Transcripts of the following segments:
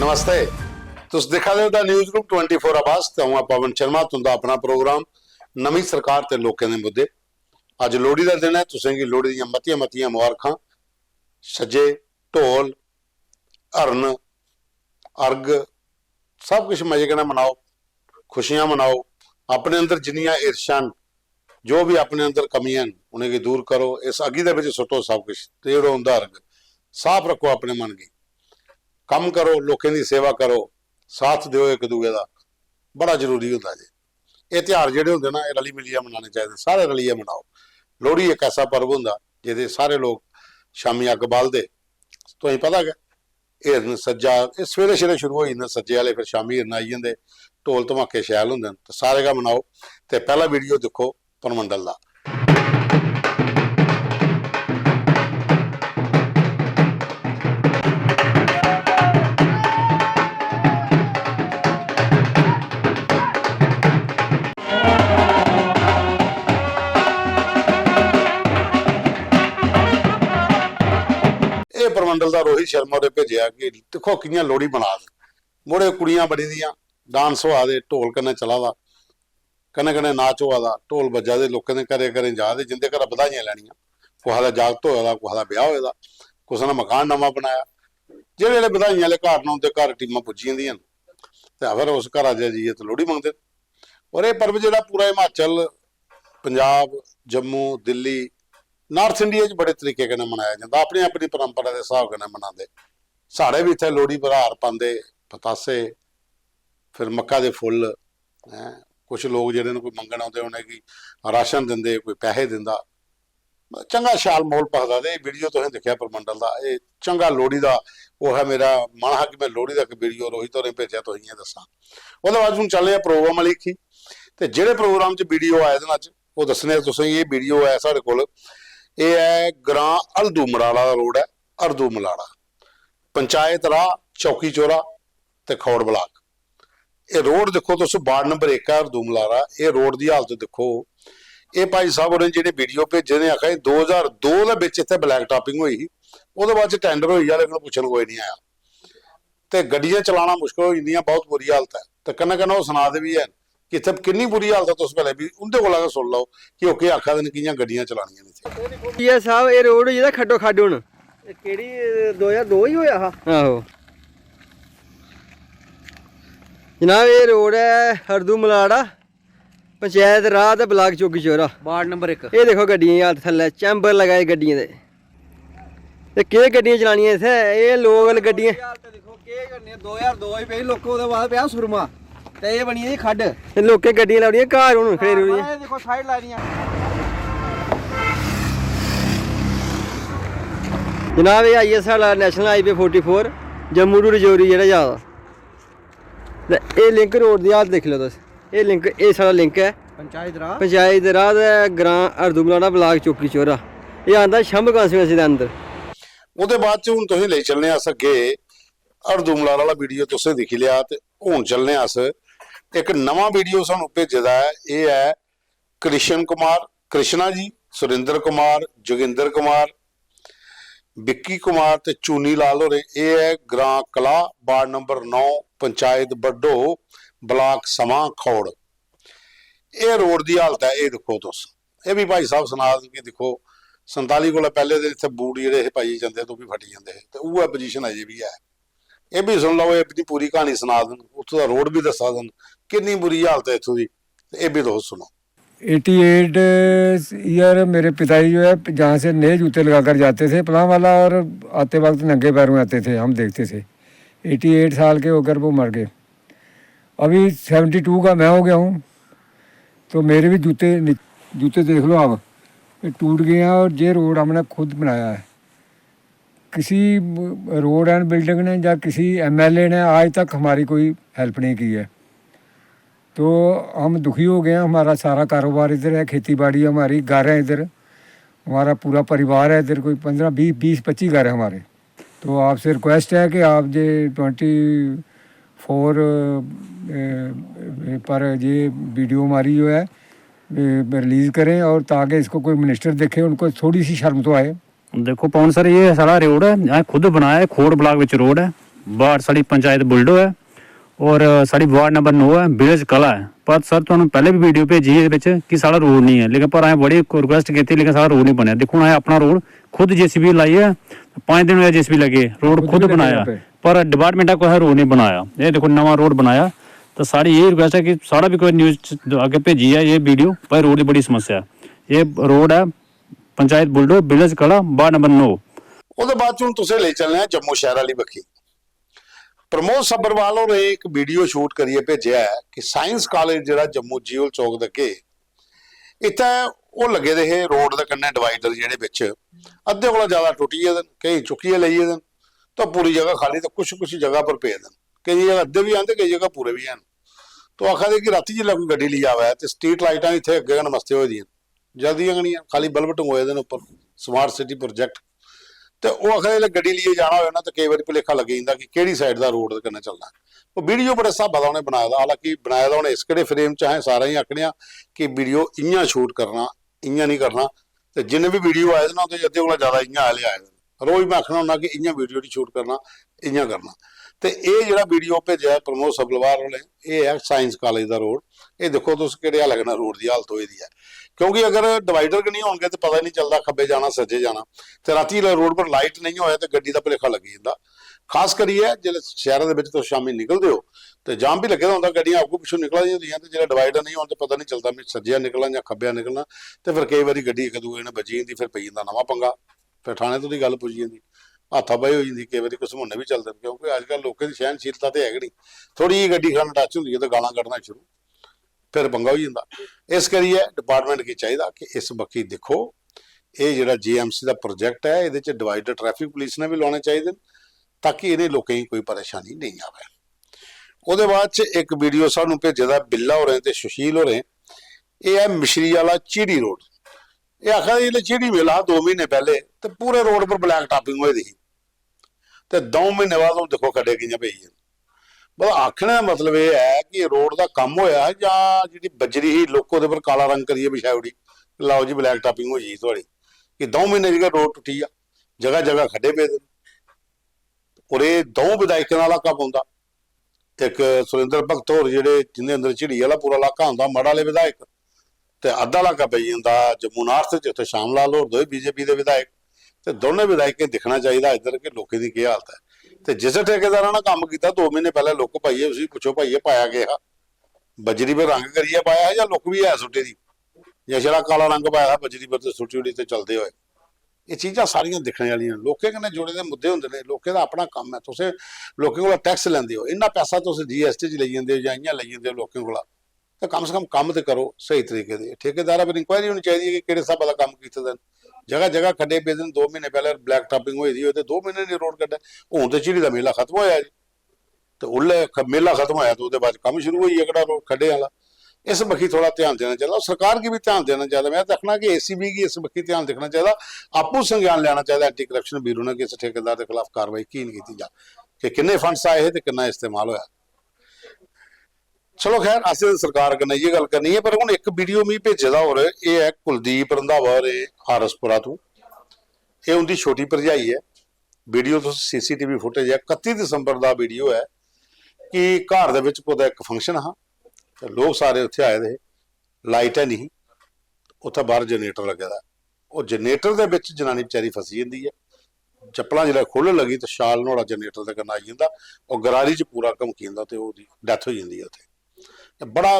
नमस्ते, तुस दिखा रहे हो द न्यूज़ ग्रुप 24 आवाज ते हूं पवन शर्मा तुंदा अपना प्रोग्राम नवी सरकार ते लोकें दे मुद्दे। अज लोहड़ी दा दिन है, तुसें गी लोहड़ी दियां मतियां मतियां मुबारखां। सज्जे ढोल हरन अर्ग सब कुछ मजे कन्नै मनाओ, खुशियां मनाओ। अपने अंदर जिन्नियां ईर्षां जो भी अपने अंदर कमियां उन्हें दूर करो, इस अग्गी दे विच सुट्टो सब कुछ ते जेह्ड़ा होंदा अर्ग साफ रखो अपने मन गी। कम करो, लोकें की सेवा करो, साथ दो एक दूए का, बड़ा जरूरी होता जी। ये त्यौहार जो होंगे ना, रली मिलिया मनाने चाहिए, सारे रलिए मनाओ। लोहड़ी एक ऐसा पर्व होंगे जिसे सारे लोग शामी अग बालते, तो पता है हिरन सज्जा ये सवेरे सवेरे शुरू हो जाते, सज्जे वाले फिर शामी हिरन आई जाते, ढोल धमाके शैल होंगे, तो सारे का मनाओ। तो पहला वीडियो देखो परमंडल का। परमंडल का रोहित शर्मा ने भेजा कि देखो कि लोहड़ी बना मुड़े कुड़ियां बड़ी दियां डांस होआ दे, ढोल कन्नै चला दा, कन्नै कन्नै नाच होआ दा, ढोल बजा दे, लोकें दे घरें घरें जा दे, जिंदे घर बधाइयां लैनियां। कुसै दा जागत होया दा, कुसै दा ब्याह होया दा, कुसै ने मकान नवां बनाया, जेह्ड़े बधाइयां आह्ले घर न उंदे घर टीमां पुज्जी जंदियां ते फिर उस घरा च जाइयै ते लोहड़ी मंगदे। और यह पर्व जेह्ड़ा पूरा हिमाचल, पंजाब, जम्मू, दिल्ली, नॉर्थ इंडिया बड़े तरीके कन्नै मनाया जाता, अपनी अपनी परंपरा के हिसाब कन्नै मनाते। साढ़े भी इत्थे लोहड़ी पर हार पाते, पतासे, फिर मक्का दे फुल, कुछ लोग जिहड़े कोई मंगण आउंदे उनेंगी राशन दिंदे, कोई पैसे दिंदा, चंगा शाल मोल भखदा। ते वीडियो तुसें दिक्खिया परमंडल का, ये चंगा लोहड़ी का वो है। मेरा मन हा कि मैं लोहड़ी का एक वीडियो रोहित होरें भेजा तो इयां दसां। ओहदे बाद हुण चलने प्रोग्राम वाली खी, ते जिहड़े प्रोग्राम च वीडियो आए दे अज वो दस्सने तुसें। ये वीडियो है साढ़े कोल, यह है ग्रां हल्दू मलाड़ा का रोड है, हरदू मलाड़ा, पंचायत राह, चौकी चौरा ते खौड़ ब्लाक। ये रोड देखो तुस, वार्ड नंबर 1 है हरदू मलाड़ा। ये रोड की हालत देखो। ये भाई साहब होरें जिहड़े वीडियो भेजे ने आखा 2002 के विच इत्थे ब्लैक टॉपिंग हुई, उहदे बाद टेंडर होई, लेकिन पुछण कोई नहीं आया, तो गड्डियां चलाना मुश्किल हो जांदियां, बहुत बुरी हालत है। तो कन्नै कन्नै वो सुना दे भी है कि इत्थे किन्नी बुरी हालत है, तुस पहले भी उंदे कोला गै सुन लो कि ओह केह् आखा दे न, कि'यां गड्डियां चलानियां ने। ये साहब ये रोड जेह्ड़ा खड्डो खड्ड हुण केह्ड़ी 2002 ही होया हा। आहो जनाब, ये रोड है हरदू मलाड़ा, पंचायत राह ते ब्लाक चौकी चौरा, वार्ड नंबर 1। ये देखो गड्डियां दी हालत, थल्लै चैंबर लगाए गड्डियां दे, केह् गड्डियां चलानियां इत्थै। ये लोग गड्डियां देखो केह् करनियां, 2002 ही पेई लोकें, ओह्दे बाद पेआ सुरमा ते ये बनी दी खड्ड, ते लोकें गड्डियां लाउड़ियां घर हुण खड़ेरी दियां। देखो साइड लाई दियां। जनाब ये आई है साढ़ा national highway 44 Jammu to Rajouri जेह्ड़ा जा दा। ते एह् लिंक रोड दी हालत दिक्ख लो तुस। एह् लिंक, एह् साढ़ा लिंक है पंचायत राह ते ग्रां हरदू मलाड़ा ब्लाक चौकी चौरा। एह् आंदा शंभ कांस्टीट्यूंसी दे अंदर। ओहदे बाद च हुण तुसें लेई चलने अस अग्गे हरदू मलाड़ा वाला वीडियो तुसें दिक्खी लिया, ते हुण चलने अस एक नवां वीडियो सानू भेजे दा है। ये है कृष्ण कुमार, कृष्णा जी, सुरेंद्र कुमार, जोगिंदर कुमार, विक्की कुमार ते चूनी लाल होरे। ये है ग्रां कला, वार्ड नंबर 9, पंचायत बड्डो, ब्लाक समा, खौड़। ये रोड की हालत है, ये देखो तुस। ये भी भाई साहब सुना कि देखो 47 को पहले दिन इतने बूट जेह्ड़े पाई जाते तो भी फटी जाते हैं, तो उह पोजीशन अजे भी है। ये भी सुन लो, ये अपनी पूरी कहानी सुना देन, उत्थों का रोड भी दसा देन कितनी बुरी हालत है इत्थों की। ये भी तुस सुनो। 88 ईयर मेरे पिताजी जो है जहाँ से नए जूते लगाकर जाते थे पलाम वाला, और आते वक्त नंगे पैरों आते थे, हम देखते थे। 88 साल के होकर वो मर गए। अभी 72 का मैं हो गया हूँ, तो मेरे भी जूते देख लो आप, ये टूट गए हैं। और ये रोड हमने खुद बनाया है, किसी रोड एंड बिल्डिंग ने या किसी MLA ने आज तक हमारी कोई हेल्प नहीं की है। तो हम दुखी हो गए हैं। हमारा सारा कारोबार इधर है, खेती बाड़ी हमारी, घर है इधर, हमारा पूरा परिवार है इधर, कोई 15 20 25 घर है हमारे। तो आपसे रिक्वेस्ट है कि आप ये 24 पर ये वीडियो हमारी जो है रिलीज़ करें, और ताकि इसको कोई मिनिस्टर देखे, उनको थोड़ी सी शर्म तो आए। देखो पवन सर, ये सारा रोड है यहाँ खुद बनाया है, खोड़ ब्लॉक विच रोड है, वार्ड साड़ी पंचायत बुलडो है और साड़ी वार्ड नंबर 9 है विलेज कला है। पर सर तुहानू पहले भी वीडियो भेजी है विच कि साड़ा रोड नहीं है, लेकिन पर असें बड़ी रिक्वेस्ट की लेकिन साड़ा रोड नहीं बनया। देखो असें अपना रोड खुद JCB लाई है, 5 दिन हुए JCB लगे, रोड खुद बनाया, पर डिपार्टमेंट को रोड नहीं बनाया। ये देखो नवा रोड बनाया। तो साड़ी ये रिक्वेस्ट है कि साड़ा भी कोई न्यूज़ आगे भेजी है ये वीडियो, पर रोड की बड़ी समस्या है। ये रोड है पंचायत बुलडो विलेज कला वार्ड नंबर 9। ਉਹਦੇ ਬਾਅਦ ਚ ਹੁਣ ਤੁਸੀਂ ਲੈ ਚੱਲਣਾ ਜੰਮੂ ਸ਼ਹਿਰ ਵਾਲੀ ਬੱਖੀ। ਪ੍ਰਮੋਦ ਸੱਭਰਵਾਲ ਹੋਰੇ ਇੱਕ ਵੀਡੀਓ ਸ਼ੂਟ ਕਰੀਏ ਭੇਜਿਆ ਹੈ ਕਿ ਸਾਇੰਸ ਕਾਲਜ ਜਿਹੜਾ ਜੰਮੂ ਜੀਓਲ ਚੌਕ ਦੇ ਅੱਗੇ ਇੱਥੇ ਉਹ ਲੱਗੇ ਦੇ ਇਹ ਰੋਡ ਦੇ ਕੰਨੇ ਡਿਵਾਈਡਰ ਜਿਹੜੇ ਵਿੱਚ ਅੱਧੇ ਕੋਲੋਂ ਜ਼ਿਆਦਾ ਟੁੱਟੀ ਜਾਂਦੇ ਕਈ ਚੁੱਕੀਏ ਲਈ ਜਾਂਦੇ ਤਾਂ ਪੂਰੀ ਜਗ੍ਹਾ ਖਾਲੀ ਤਾਂ ਕੁਛ ਜਗ੍ਹਾ ਪਰ ਭੇਜ ਦੇਣ, ਕਈ ਜਗ੍ਹਾ ਅੱਧੇ ਵੀ ਆਂਦੇ ਕਈ ਜਗ੍ਹਾ ਪੂਰੇ ਵੀ ਹਨ। ਤਾਂ ਆਖਦੇ ਕਿ ਰਾਤੀ ਜੇ ਕੋਈ ਗੱਡੀ ਲਈ ਆਵੇ ਤੇ ਸਟਰੀਟ ਲਾਈਟਾਂ ਇੱਥੇ ਅੱਗੇ ਨਮਸਤੇ ਹੋ ਦੀਆਂ ਜਲਦੀਆਂ ਗਣੀਆਂ ਖਾਲੀ ਬਲਬ ਟੰਗੋਏ ਦੇ ਨੇ ਉੱਪਰ ਸਮਾਰਟ ਸਿਟੀ ਪ੍ਰੋਜੈਕਟ। ਤੇ ਉਹ ਆਖਦੇ ਗੱਡੀ ਲਈ ਜਾਣਾ ਹੋਵੇ ਨਾ ਤਾਂ ਕਈ ਵਾਰੀ ਭੁਲੇਖਾ ਲੱਗ ਜਾਂਦਾ ਕਿ ਕਿਹੜੀ ਸਾਈਡ ਦਾ ਰੋਡ ਦੇ ਕੰਨੇ ਚੱਲਣਾ। ਉਹ ਵੀਡੀਓ ਬੜੇ ਹਿਸਾਬਾਂ ਦਾ ਉਹਨੇ ਬਣਾਇਆ ਦਾ, ਹਾਲਾਂਕਿ ਬਣਾਇਆ ਦਾ ਉਹਨੇ ਇਸ ਕਿਹੜੇ ਫਰੇਮ ਚ ਹੈ ਸਾਰਾ ਹੀ ਆਖਣਿਆ ਕਿ ਵੀਡੀਓ ਇਆਂ ਸ਼ੂਟ ਕਰਨਾ ਇਆਂ ਨਹੀਂ ਕਰਨਾ। ਤੇ ਜਿੰਨੇ ਵੀ ਵੀਡੀਓ ਆਏ ਨਾ ਉਹਦੇ ਅੱਧੇ ਕੋਲ ਜ਼ਿਆਦਾ ਇਆਂ ਆਲੇ ਆਏ ਰੋਜ਼ ਮੈਂ ਆਖਣਾ ਹੁੰਦਾ ਕਿ ਇਆਂ ਵੀਡੀਓ ਦੀ ਸ਼ੂਟ ਕਰਨਾ ਇਆਂ ਕਰਨਾ। ਤੇ ਇਹ ਜਿਹੜਾ ਵੀਡੀਓ ਭੇਜਿਆ ਪ੍ਰਮੋਦ ਸੱਭਰਵਾਲ ਵਾਲੇ ਇਹ ਹੈ ਸਾਇੰਸ ਕਾਲਜ ਦਾ ਰੋਡ। ਇਹ ਦੇਖੋ ਤੁਸੀਂ ਕਿਹੜਾ ਲੱਗਣਾ ਰੋਡ ਦੀ ਹਾਲਤ ਹੋਈ ਦੀ ਹੈ, ਕਿਉਂਕਿ ਅਗਰ ਡਿਵਾਈਡਰ ਕਿ ਨਹੀਂ ਹੋਣਗੇ ਤੇ ਪਤਾ ਨਹੀਂ ਚੱਲਦਾ ਖੱਬੇ ਜਾਣਾ ਸੱਜੇ ਜਾਣਾ। ਤੇ ਰਾਤੀ ਰੋਡ ਪਰ ਲਾਈਟ ਨਹੀਂ ਹੋਇਆ ਤੇ ਗੱਡੀ ਦਾ ਭੁਲੇਖਾ ਲੱਗ ਜਾਂਦਾ। ਖਾਸ ਕਰੀਏ ਜਿਹੜੇ ਸ਼ਹਿਰਾਂ ਦੇ ਵਿੱਚ ਤੁਸੀਂ ਸ਼ਾਮੀ ਨਿਕਲਦੇ ਹੋ ਤੇ ਜਾਮ ਵੀ ਲੱਗਿਆ ਹੁੰਦਾ, ਗੱਡੀਆਂ ਅੱਗੋਂ ਪਿੱਛੋਂ ਨਿਕਲ ਜਾਂਦੀਆਂ ਤੇ ਜਿਹੜਾ ਡਿਵਾਈਡਰ ਨਹੀਂ ਹੋਣ ਤੇ ਪਤਾ ਨਹੀਂ ਚੱਲਦਾ ਵੀ ਸੱਜਿਆ ਨਿਕਲਣਾ ਜਾਂ ਖੱਬਿਆ ਨਿਕਲਣਾ। ਤੇ ਫਿਰ ਕਈ ਵਾਰੀ ਗੱਡੀ ਇੱਕ ਦੂਏ ਨਾਲ ਵੱਜੀ ਜਾਂਦੀ, ਫਿਰ ਪਈ ਜਾਂਦਾ ਨਵਾਂ ਪੰਗਾ, ਫਿਰ ਥਾਣੇ ਤੋਂ ਦੀ ਗੱਲ ਪੁੱਜੀ ਜਾਂਦੀ, ਹਾਥਾਪਾਈ ਹੋ ਜਾਂਦੀ, ਕਈ ਵਾਰੀ ਘਸਮੁੰਨੇ ਵੀ ਚੱਲਦੇ ਨੇ। ਕਿਉਂਕਿ ਅੱਜ ਕੱਲ੍ਹ ਲੋਕਾਂ ਦੀ ਸਹਿਣਸ਼ੀਲਤਾ ਤੇ ਹੈਗੀ ਨਹੀਂ, ਥੋੜੀ ਜਿਹੀ ਗੱਡੀ ਖਾਣ ਟੱਚ ਹੁੰਦੀ ਹੈ ਤੇ ਗਾਲਾਂ ਕੱਢਣਾ ਸ਼ੁਰੂ, ਫਿਰ ਪੰਗਾ ਹੋ ਜਾਂਦਾ। ਇਸ ਕਰੀਏ ਡਿਪਾਰਟਮੈਂਟ ਕੀ ਚਾਹੀਦਾ ਕਿ ਇਸ ਬੱਖੀ ਦੇਖੋ ਇਹ ਜਿਹੜਾ JMC ਦਾ ਪ੍ਰੋਜੈਕਟ ਹੈ ਇਹਦੇ ਚ ਡਿਵਾਈਡਰ ਟ੍ਰੈਫਿਕ ਪੁਲਿਸ ਨੇ ਵੀ ਲਾਉਣੇ ਚਾਹੀਦੇ ਨੇ ਤਾਂ ਕਿ ਇਹਨੇ ਲੋਕਾਂ ਨੂੰ ਕੋਈ ਪਰੇਸ਼ਾਨੀ ਨਹੀਂ ਆਵੇ। ਉਹਦੇ ਬਾਅਦ ਚ ਇੱਕ ਵੀਡੀਓ ਸਾਨੂੰ ਭੇਜਿਆ ਦਾ ਬਿੱਲਾ ਹੋ ਰਹੇ ਤੇ ਸੁਸ਼ੀਲ ਹੋ ਰਹੇ, ਇਹ ਹੈ ਮਿਸ਼ਰੀ ਵਾਲਾ ਚੀੜੀ ਰੋਡ। ਇਹ ਆਖਿਆ ਜੀ ਚੀੜੀ ਮੇਲਾ 2 ਮਹੀਨੇ ਪਹਿਲੇ ਤੇ ਪੂਰੇ ਰੋਡ ਪਰ ਬਲੈਕ ਟਾਪਿੰਗ ਹੋਈ ਦੀ ਤੇ 2 ਮਹੀਨੇ ਬਾਅਦ ਉਹ ਦੇਖੋ ਖੱਡੇ ਗਈਆਂ ਪਈ ਹੈ। ਬਸ ਆਖਣ ਦਾ ਮਤਲਬ ਇਹ ਹੈ ਕਿ ਰੋਡ ਦਾ ਕੰਮ ਹੋਇਆ ਜਾਂ ਜਿਹੜੀ ਬਜਰੀ ਹੀ ਲੋਕੋ ਦੇ ਪਰ ਕਾਲਾ ਰੰਗ ਕਰੀਏ ਵਿਛਾਉੜੀ ਲਾਓ ਜੀ ਬਲੈਕ ਟਾਪਿੰਗ ਹੋ ਜੀ ਤੁਹਾਡੀ ਕਿ 2 ਮਹੀਨੇ ਜਿਹੜਾ ਰੋਡ ਟੁੱਟੀ ਆ ਜਗ੍ਹਾ ਜਗ੍ਹਾ ਖੱਡੇ ਪਏ ਦੇ। ਔਰ ਇਹ 2 ਵਿਧਾਇਕਾਂ ਦਾ ਇਲਾਕਾ ਪਾਉਂਦਾ, ਇੱਕ ਸੁਰਿੰਦਰ ਭਗਤ ਹੋਰ ਜਿਹੜੇ ਜਿਹਦੇ ਅੰਦਰ ਝਿੜੀ ਵਾਲਾ ਪੂਰਾ ਇਲਾਕਾ ਹੁੰਦਾ ਮੜ ਵਾਲੇ ਵਿਧਾਇਕ, ਤੇ ਅੱਧਾ ਇਲਾਕਾ ਪਈ ਜਾਂਦਾ ਜੰਮੂ ਨਾਰਥ ਚ ਉੱਥੇ ਸ਼ਾਮ ਲਾਲ ਹੋਰ ਦੋਏ BJP ਦੇ ਵਿਧਾਇਕ। ਤੇ ਦੋਨੇ ਵਿਧਾਇਕ ਦਿਖਣਾ ਚਾਹੀਦਾ ਇੱਧਰ ਕਿ ਲੋਕਾਂ ਦੀ ਕੀ ਹਾਲਤ ਹੈ। ਤੇ ਜਿਸ ਠੇਕੇਦਾਰਾਂ ਨੇ ਕੰਮ ਕੀਤਾ 2 ਮਹੀਨੇ ਪਹਿਲਾਂ ਲੁੱਕ ਪਾਈਏ, ਤੁਸੀਂ ਪੁੱਛੋ ਭਾਈਏ ਪਾਇਆ ਗਿਆ ਬਜਰੀ ਪਰ ਰੰਗ ਕਰੀਏ ਪਾਇਆ ਜਾਂ ਲੁੱਕ ਵੀ ਹੈ ਸੁੱਟੀ ਦੀ ਜਾਂ ਜਿਹੜਾ ਕਾਲਾ ਰੰਗ ਪਾਇਆ ਬਜਰੀ ਪਰ ਤੇ ਸੁੱਟੀ ਉੜੀ ਤੇ ਚੱਲਦੇ ਹੋਏ। ਇਹ ਚੀਜ਼ਾਂ ਸਾਰੀਆਂ ਦਿਖਣ ਵਾਲੀਆਂ, ਲੋਕਾਂ ਕਨੇ ਜੁੜੇ ਦੇ ਮੁੱਦੇ ਹੁੰਦੇ ਨੇ, ਲੋਕਾਂ ਦਾ ਆਪਣਾ ਕੰਮ ਹੈ। ਤੁਸੀਂ ਲੋਕਾਂ ਕੋਲ ਟੈਕਸ ਲੈਂਦੇ ਹੋ, ਇੰਨਾ ਪੈਸਾ ਤੁਸੀਂ GST 'ਚ ਲਈ ਜਾਂਦੇ ਹੋ ਜਾਂ ਇਆਂ ਲਈ ਜਾਂਦੇ ਹੋ ਲੋਕਾਂ ਕੋਲ, ਤਾਂ ਕਮ ਸੇ ਕਮ ਕੰਮ ਤੇ ਕਰੋ ਸਹੀ ਤਰੀਕੇ ਦੇ। ਠੇਕੇਦਾਰਾਂ ਪਰ ਇਨਕੁਆਇਰੀ ਹੋਣੀ ਚਾਹੀਦੀ ਹੈ ਕਿ ਕਿਹੜੇ ਹਿਸਾਬ ਦਾ ਕੰਮ ਕੀਤਾ ਦੇਣ। ਜਗ੍ਹਾ ਜਗ੍ਹਾ ਖੱਡੇ ਪਏ ਦਿਨ 2 ਮਹੀਨੇ ਪਹਿਲਾਂ ਬਲੈਕ ਟਾਪਿੰਗ ਹੋਈ ਦੀ ਹੋਏ ਤੇ 2 ਮਹੀਨੇ ਨਹੀਂ ਰੋਡ ਕੱਢਿਆ। ਹੁਣ ਤੇ ਝੀੜੀ ਦਾ ਮੇਲਾ ਖਤਮ ਹੋਇਆ ਜੀ, ਤੇ ਉੱਲੇ ਮੇਲਾ ਖਤਮ ਹੋਇਆ ਤੇ ਉਹਦੇ ਬਾਅਦ ਕੰਮ ਸ਼ੁਰੂ ਹੋਈ ਹੈ ਕਿਹੜਾ ਰੋਡ ਖੱਡੇ ਵਾਲਾ। इस बखी थोड़ा ध्यान देना चाहिए, सरकार की भी ध्यान देना चाहिए। मैं देखना कि ACB की इस बखी ध्यान देखना चाहिए, आपू संज्ञान लेना चाहिए एंटी करप्शन ब्यूरो ने कि इस ठेकेदार के खिलाफ कार्रवाई की नहीं की जा कि किन्ने फंड्स आए हैं तो कितना इस्तेमाल होया। चलो खैर अस सरकार कन्नै ये गल करनी है, पर हुण एक वीडियो मी भेजे दा और ये है कुलदीप रंधावा और हारसपुरा तो, ये उनकी छोटी भरजाई है। वीडियो तो CCTV फुटेज है, 31 दिसंबर का वीडियो है कि घर दे विच कोई एक फंक्शन हाँ, लोग सारे उत्थे आए थे, लाइट है नहीं, उत्थे बाहर जनरेटर लगे दा, वो जनरेटर दे विच जनानी बेचारी फसी जाती है, चप्पलां जिहड़ा खोलण लगी तो शाल नोड़ा जनरेटर दे कन्नै आई जांदा और गरारी च पूरा घमकी जांदा ते ओहदी डैथ हो जाती है उत्थे। बड़ा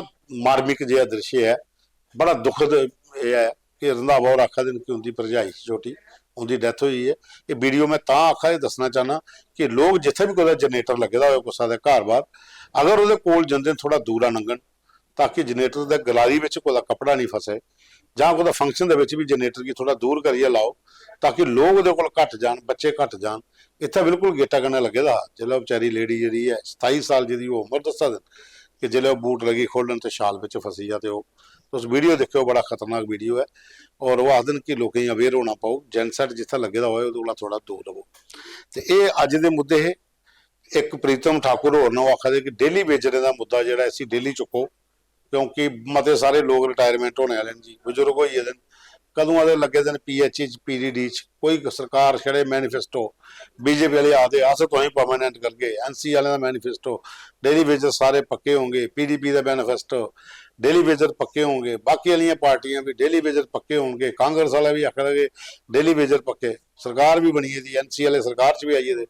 मार्मिक जिहा दृश्य है, बड़ा दुखद ये है कि रंधावा और आखा दिन कि उनकी भरजाई छोटी उनकी डैथ हुई है। ये वीडियो मैं तां आखा दसना चाहना कि लोग जिथे भी कोई जनरेटर लगे दा होवे कुसा दे घर बाहर, अगर उहदे कोल जंदे थोड़ा दूरा लंघण ताकि जनरेटर के गलारी में कोई कपड़ा नहीं फसे, जां कोई फंक्शन दे भी जनरेटर की थोड़ा दूर करिए लाओ ताकि लोग उहदे कोल घट जान, बच्चे घट जान। इत्थे बिल्कुल गेटा कन्नै लगे दा जिहड़ा बेचारी लेडी जिहड़ी है 27 साल जिहदी उम्र दस्सा दिन कि जिहले बूट लगी खोलन तो शाल विच फसी जा। तो उस वीडियो देखियो, बड़ा खतरनाक वीडियो है और वो आखदे कि लोकें अवेयर होना पाओ, जेनसेट जिथे लगे दा होए उहदे थोड़ा दूर रहो। तो ये अज दे मुद्दे है। एक प्रीतम ठाकुर होर ने आखदे कि डेली बेचने का मुद्दा जिहड़ा असीं डेली चुको, क्योंकि मते सारे लोग रिटायरमेंट होने वाले जी, बजुर्ग हो जाते ਕਦੋਂ ਦੇ ਲੱਗੇ ਦੇ ਨੇ PH ਚ PDD ਚ ਕੋਈ ਸਰਕਾਰ ਛੜੇ ਮੈਨੀਫੈਸਟੋ ਬੀਜੇਪੀ ਵਾਲੇ ਆਦੇ ਆਸ ਤੋਂ ਹੀ ਪਰਮਾਨੈਂਟ ਕਰ ਗਏ NC ਵਾਲਿਆਂ ਦਾ ਮੈਨੀਫੈਸਟੋ ਡੇਲੀ ਵੇਜਰ ਸਾਰੇ ਪੱਕੇ ਹੋਣਗੇ PDP ਦਾ ਮੈਨੀਫੈਸਟੋ ਡੇਲੀ ਵੇਜਰ ਪੱਕੇ ਹੋਣਗੇ ਬਾਕੀ ਵਾਲੀਆਂ ਪਾਰਟੀਆਂ ਵੀ ਡੇਲੀ ਵੇਜਰ ਪੱਕੇ ਹੋਣਗੇ ਕਾਂਗਰਸ ਵਾਲੇ ਵੀ ਆਖਣਗੇ ਡੇਲੀ ਵੇਜਰ ਪੱਕੇ ਸਰਕਾਰ ਵੀ ਬਣੀ ਹੈ ਜੀ NC ਵਾਲੇ ਸਰਕਾਰ 'ਚ ਵੀ ਆਈਏ ਦੇ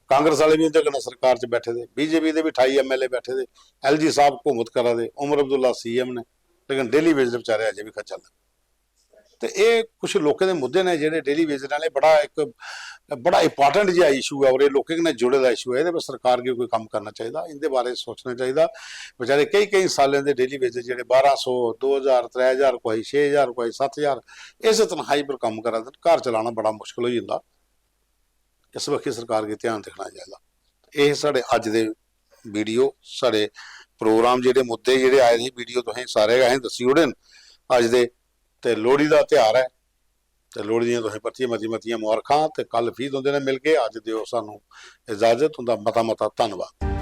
ਕਾਂਗਰਸ ਵਾਲੇ ਵੀ ਉਹਦੇ ਨਾਲ ਸਰਕਾਰ 'ਚ ਬੈਠੇ ਦੇ BJP ਦੇ ਵੀ 28 MLA ਬੈਠੇ ਦੇ LG ਸਾਹਿਬ ਹੁਕੂਮਤ ਕਰਾ ਦੇ ਉਮਰ ਅਬਦੁੱਲਾ CM ਨੇ ਲੇਕਿਨ ਡੇਲੀ ਵੇਜਰ ਵਿਚਾਰੇ ਅਜੇ ਵੀ ਖੱਚਲ ਤੇ ਇਹ ਕੁਝ ਲੋਕਾਂ ਦੇ ਮੁੱਦੇ ਨੇ ਜਿਹੜੇ ਡੇਲੀ ਵੇਜਰ ਵਾਲੇ ਬੜਾ ਇੰਪੋਰਟੈਂਟ ਜਿਹਾ ਇਸ਼ੂ ਹੈ ਔਰ ਇਹ ਲੋਕਾਂ ਨਾਲ ਜੁੜੇ ਦਾ ਇਸ਼ੂ ਹੈ ਇਹਦੇ 'ਤੇ ਸਰਕਾਰ ਨੂੰ ਕੋਈ ਕੰਮ ਕਰਨਾ ਚਾਹੀਦਾ ਇਹਦੇ ਬਾਰੇ ਸੋਚਣਾ ਚਾਹੀਦਾ ਵਿਚਾਰੇ ਕਈ ਸਾਲਾਂ ਦੇ ਡੇਲੀ ਵੇਜਰ ਜਿਹੜੇ 1200 2000 3000 ਕੋਈ 6000 ਕੋਈ 7000 ਇਸ ਤਨਖਾਹ ਪਰ ਕੰਮ ਕਰਾ ਦੇਣ ਘਰ ਚਲਾਉਣਾ ਬੜਾ ਮੁਸ਼ਕਲ ਹੋ ਜਾਂਦਾ ਇਸ ਵਕਤ ਸਰਕਾਰ ਦੇ ਧਿਆਨ ਰੱਖਣਾ ਚਾਹੀਦਾ ਇਹ ਸਾਡੇ ਅੱਜ ਦੇ ਵੀਡੀਓ ਸਾਡੇ ਪ੍ਰੋਗਰਾਮ ਜਿਹੜੇ ਮੁੱਦੇ ਜਿਹੜੇ ਆਏ ਨੇ ਵੀਡੀਓ ਤੁਸੀਂ ਸਾਰੇ ਅਸੀਂ ਦੱਸੀ ਉੜਨ ਅੱਜ ਦੇ ਤੇ ਲੋਹੜੀ ਦਾ ਤਿਉਹਾਰ ਹੈ ਤੇ ਲੋਹੜੀ ਦੀਆਂ ਤੁਸੀਂ ਮਤੀਆਂ ਮੁਬਾਰਕਾਂ ਤੇ ਕੱਲ ਫਿਰ ਹੁੰਦੇ ਨੇ ਮਿਲ ਕੇ ਅੱਜ ਦਿਓ ਸਾਨੂੰ ਇਜਾਜ਼ਤ ਹੁੰਦਾ ਮਤਾ ਧੰਨਵਾਦ।